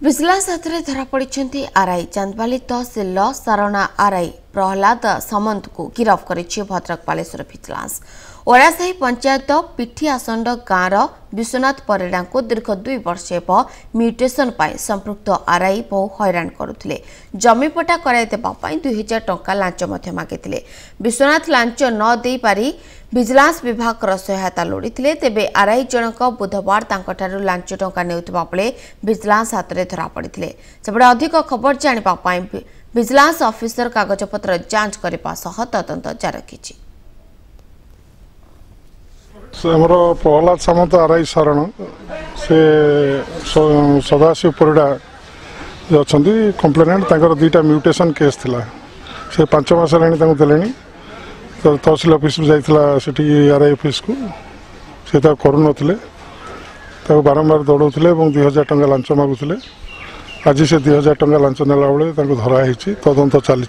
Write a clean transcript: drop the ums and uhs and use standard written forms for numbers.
Vigilance हाथ में धरा पड़ी आरआई चांदबाली तहसिल सारणा आरआई प्रहलाद सामंत को गिरफ्त कर भद्रक बालेश्वर विजिलेंस ओरासाही पंचायत पिठी आसंड गाँव विश्वनाथ परिड़ा को दीर्घ 2 वर्ष म्यूटेशन संपृक्त आरआई बहु हैरान करुले जमीपटा कराइदेवा 2000 टंका लांच मागिते विश्वनाथ लांच न दे पारी विजिलेंस विभाग सहायता लोड़ी तेबे आरआई जनक बुधवार लांच टंका नेउथिबा बेले विजिलेंस हाथ में धरा पड़े सेपटे अधिक खबर जानापी विजिलेंस ऑफिसर कागजपत्र जांच करने सह तदंत जारी रखी। हमर प्रहलाद सामंत आरआई सारण से सदाशिव परिड़ा अच्छा कंप्लेनेंट दुईटा म्यूटेशन केस थिला से 5 मास देले तो तहसिल ऑफिस जाइथिला सेठी आरआई ऑफिस को से करूनथिले बारंबार दौड़ौथिले 2000 टंका लांच मागुथिले आज से 2000 टंका लांच नेला बेले धरा तदंत चली।